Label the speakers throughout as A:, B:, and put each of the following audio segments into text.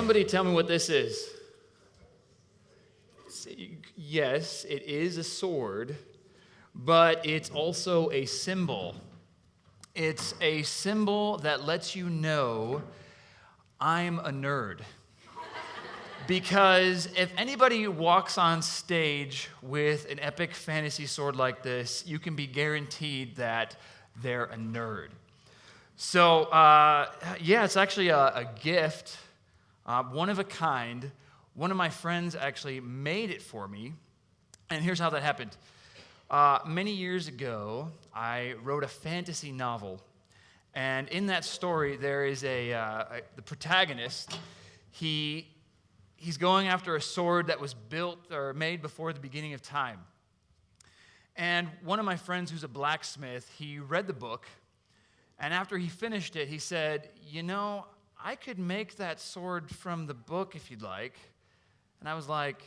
A: somebody tell me what this is? Yes, it is a sword, but it's also a symbol. It's a symbol that lets you know I'm a nerd. Because if anybody walks on stage with an epic fantasy sword like this, you can be guaranteed that they're a nerd. So, it's actually a gift, one of a kind. One of my friends actually made it for me, and here's how that happened. Many years ago, I wrote a fantasy novel, and in that story, there is the protagonist. He's going after a sword that was built or made before the beginning of time. And one of my friends who's a blacksmith, he read the book, and after he finished it, he said, I could make that sword from the book if you'd like. And I was like,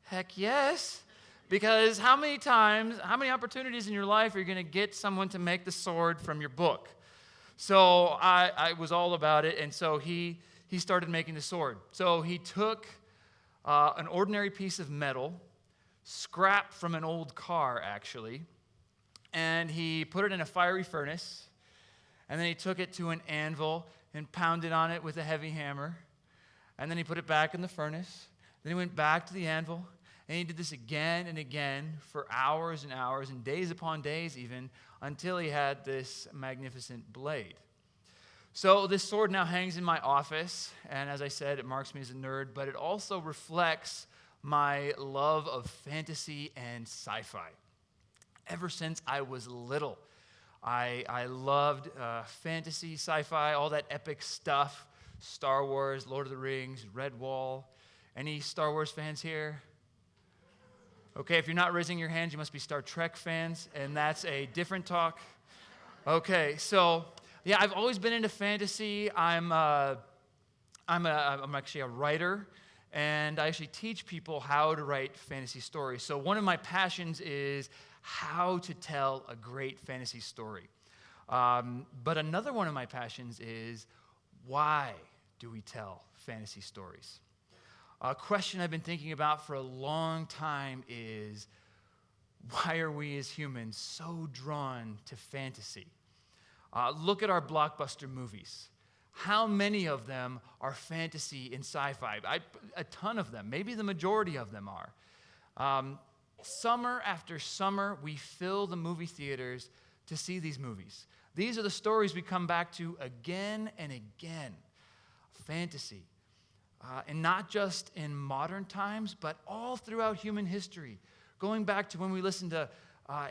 A: heck yes. Because how many opportunities in your life are you going to get someone to make the sword from your book? So I was all about it, and so he started making the sword. So he took an ordinary piece of metal, scrap from an old car, actually, and he put it in a fiery furnace, and then he took it to an anvil and pounded on it with a heavy hammer, and then he put it back in the furnace. Then he went back to the anvil, and he did this again and again for hours and hours and days upon days even, until he had this magnificent blade. So this sword now hangs in my office, and as I said, it marks me as a nerd, but it also reflects my love of fantasy and sci-fi. Ever since I was little, I loved fantasy, sci-fi, all that epic stuff, Star Wars, Lord of the Rings, Redwall. Any Star Wars fans here? Okay, if you're not raising your hands, you must be Star Trek fans, and that's a different talk. Okay, so yeah, I've always been into fantasy. I'm actually a writer, and I actually teach people how to write fantasy stories. So one of my passions is how to tell a great fantasy story. But another one of my passions is why do we tell fantasy stories? A question I've been thinking about for a long time is, why are we as humans so drawn to fantasy? Look at our blockbuster movies. How many of them are fantasy and sci-fi? A ton of them. Maybe the majority of them are. Summer after summer, we fill the movie theaters to see these movies. These are the stories we come back to again and again. Fantasy. And not just in modern times, but all throughout human history. Going back to when we listen to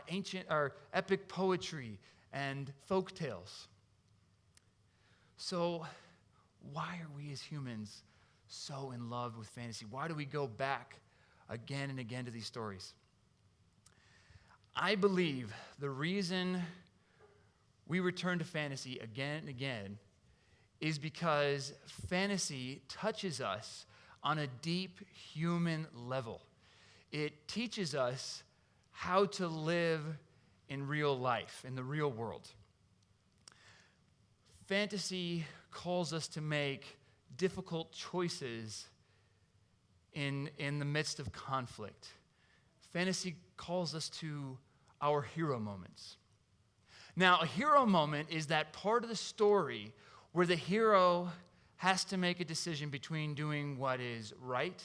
A: ancient or epic poetry and folk tales. So why are we as humans so in love with fantasy? Why do we go back again and again to these stories? I believe the reason we return to fantasy again and again is because fantasy touches us on a deep human level. It teaches us how to live in real life, in the real world. Fantasy calls us to make difficult choices in the midst of conflict. Fantasy calls us to our hero moments. Now, a hero moment is that part of the story where the hero has to make a decision between doing what is right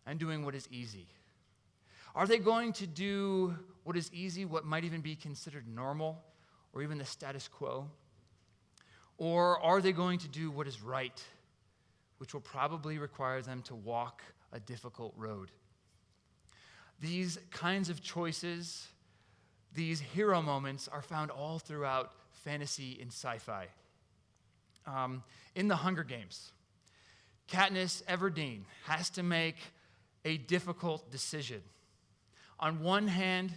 A: and doing what is easy. Are they going to do what is easy, what might even be considered normal, or even the status quo? Or are they going to do what is right, which will probably require them to walk a difficult road? These kinds of choices, these hero moments, are found all throughout fantasy and sci-fi. In the Hunger Games, Katniss Everdeen has to make a difficult decision. On one hand,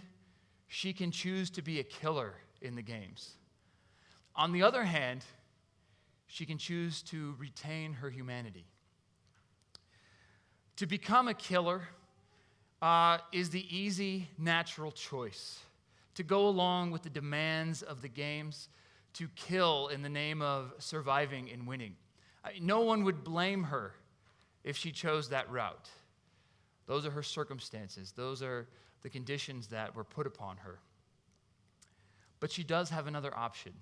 A: she can choose to be a killer in the games. On the other hand, she can choose to retain her humanity. To become a killer is the easy, natural choice. To go along with the demands of the games, to kill in the name of surviving and winning. No one would blame her if she chose that route. Those are her circumstances. Those are the conditions that were put upon her. But she does have another option.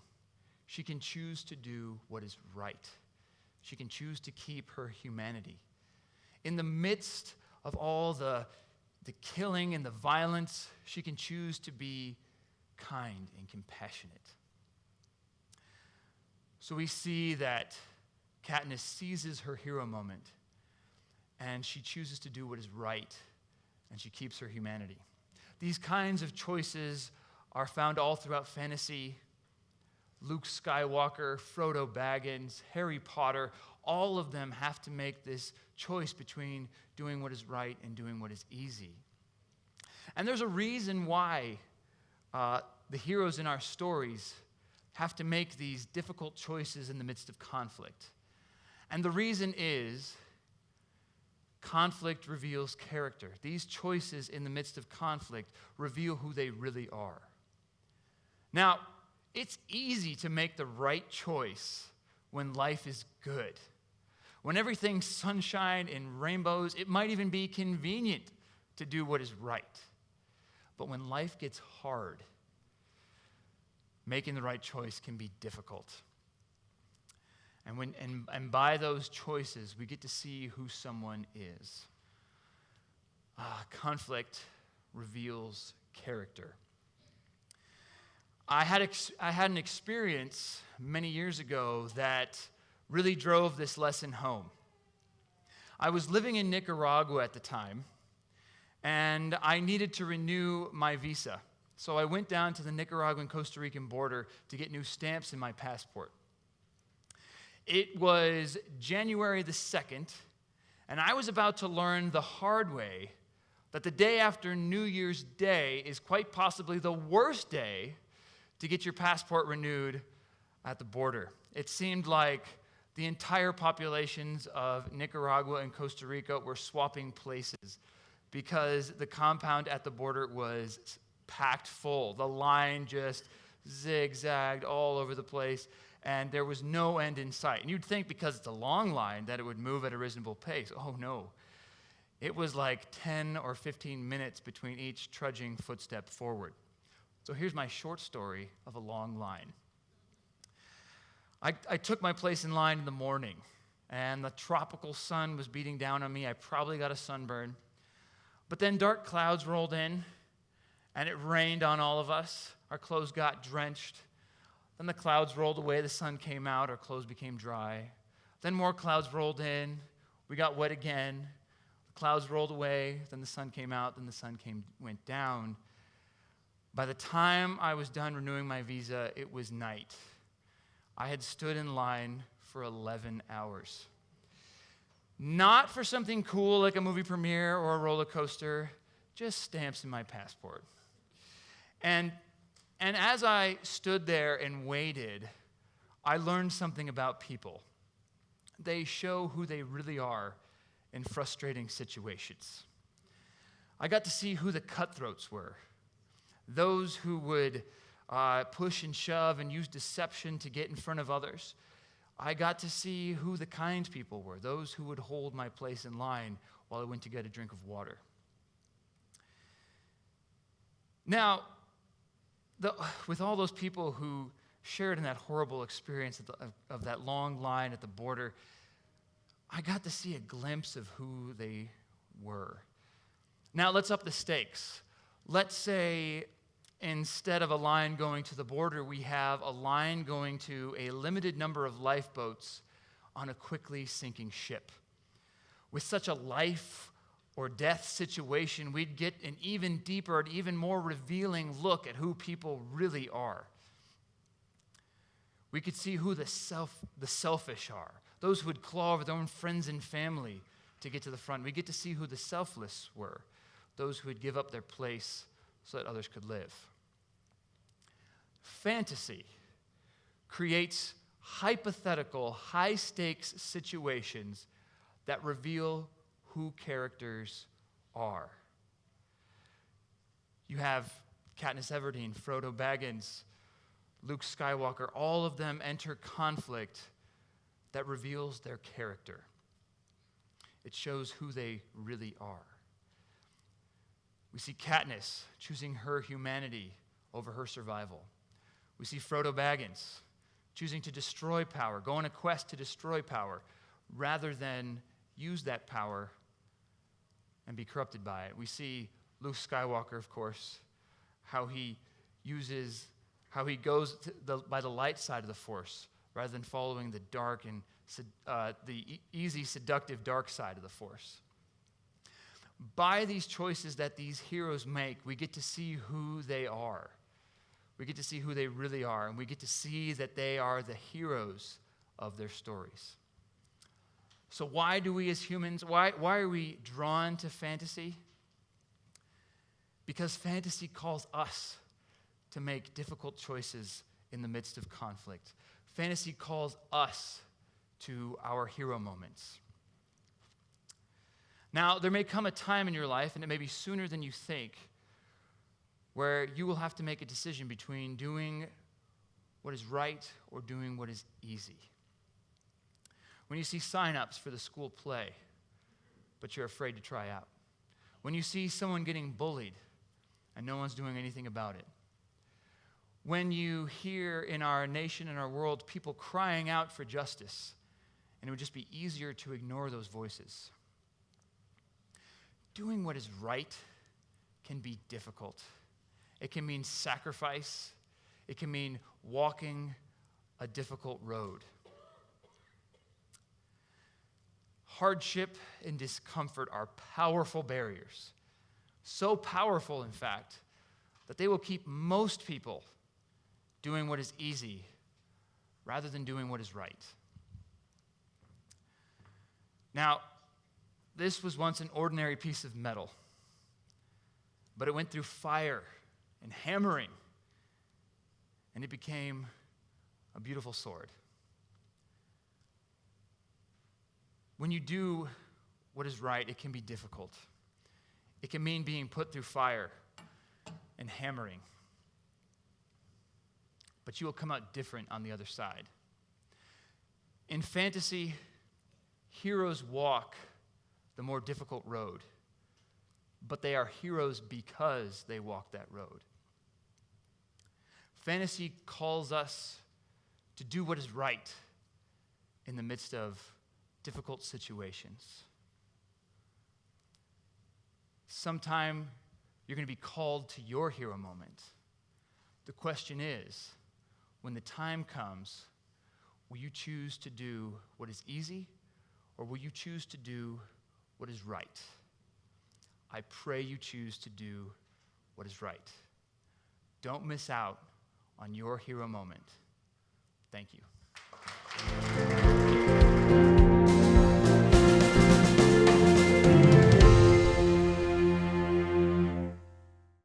A: She can choose to do what is right. She can choose to keep her humanity. In the midst of all the killing and the violence, she can choose to be kind and compassionate. So we see that Katniss seizes her hero moment, and she chooses to do what is right, and she keeps her humanity. These kinds of choices are found all throughout fantasy. Luke Skywalker, Frodo Baggins, Harry Potter, all of them have to make this choice between doing what is right and doing what is easy. And there's a reason why the heroes in our stories have to make these difficult choices in the midst of conflict. And the reason is conflict reveals character. These choices in the midst of conflict reveal who they really are. Now, it's easy to make the right choice when life is good. When everything's sunshine and rainbows, it might even be convenient to do what is right. But when life gets hard, making the right choice can be difficult. And by those choices, we get to see who someone is. Conflict reveals character. I had an experience many years ago that really drove this lesson home. I was living in Nicaragua at the time, and I needed to renew my visa. So I went down to the Nicaraguan-Costa Rican border to get new stamps in my passport. It was January the 2nd, and I was about to learn the hard way that the day after New Year's Day is quite possibly the worst day to get your passport renewed at the border. It seemed like the entire populations of Nicaragua and Costa Rica were swapping places because the compound at the border was packed full. The line just zigzagged all over the place, and there was no end in sight. And you'd think because it's a long line that it would move at a reasonable pace. Oh, no. It was like 10 or 15 minutes between each trudging footstep forward. So here's my short story of a long line. I took my place in line in the morning, and the tropical sun was beating down on me. I probably got a sunburn. But then dark clouds rolled in, and it rained on all of us. Our clothes got drenched. Then the clouds rolled away. The sun came out. Our clothes became dry. Then more clouds rolled in. We got wet again. The clouds rolled away. Then the sun came out. Then the sun went down. By the time I was done renewing my visa, it was night. I had stood in line for 11 hours. Not for something cool like a movie premiere or a roller coaster, just stamps in my passport. And as I stood there and waited, I learned something about people. They show who they really are in frustrating situations. I got to see who the cutthroats were, those who would push and shove and use deception to get in front of others. I got to see who the kind people were, those who would hold my place in line while I went to get a drink of water. Now, with all those people who shared in that horrible experience of that long line at the border, I got to see a glimpse of who they were. Now, let's up the stakes. Let's say instead of a line going to the border, we have a line going to a limited number of lifeboats on a quickly sinking ship. With such a life or death situation, we'd get an even deeper and even more revealing look at who people really are. We could see who the selfish are, those who would claw over their own friends and family to get to the front. We get to see who the selfless were, those who would give up their place so that others could live. Fantasy creates hypothetical, high-stakes situations that reveal who characters are. You have Katniss Everdeen, Frodo Baggins, Luke Skywalker. All of them enter conflict that reveals their character. it shows who they really are. We see Katniss choosing her humanity over her survival. We see Frodo Baggins choosing to destroy power, go on a quest to destroy power, rather than use that power and be corrupted by it. We see Luke Skywalker, of course, how he goes by the light side of the Force rather than following the dark and the easy, seductive dark side of the Force. By these choices that these heroes make, we get to see who they are. We get to see who they really are, and we get to see that they are the heroes of their stories. So why do we as humans, why are we drawn to fantasy? Because fantasy calls us to make difficult choices in the midst of conflict. Fantasy calls us to our hero moments. Now, there may come a time in your life, and it may be sooner than you think, where you will have to make a decision between doing what is right or doing what is easy. When you see sign-ups for the school play, but you're afraid to try out. When you see someone getting bullied and no one's doing anything about it. When you hear in our nation and our world people crying out for justice, and it would just be easier to ignore those voices. Doing what is right can be difficult. It can mean sacrifice. It can mean walking a difficult road. Hardship and discomfort are powerful barriers. So powerful, in fact, that they will keep most people doing what is easy rather than doing what is right. Now, this was once an ordinary piece of metal, but it went through fire and hammering, and it became a beautiful sword. When you do what is right, it can be difficult. It can mean being put through fire and hammering, but you will come out different on the other side. In fantasy, heroes walk the more difficult road, but they are heroes because they walk that road. Fantasy calls us to do what is right in the midst of difficult situations. Sometime you're going to be called to your hero moment. The question is, when the time comes, will you choose to do what is easy, or will you choose to do what is right? I pray you choose to do what is right. Don't miss out on your hero moment. Thank you.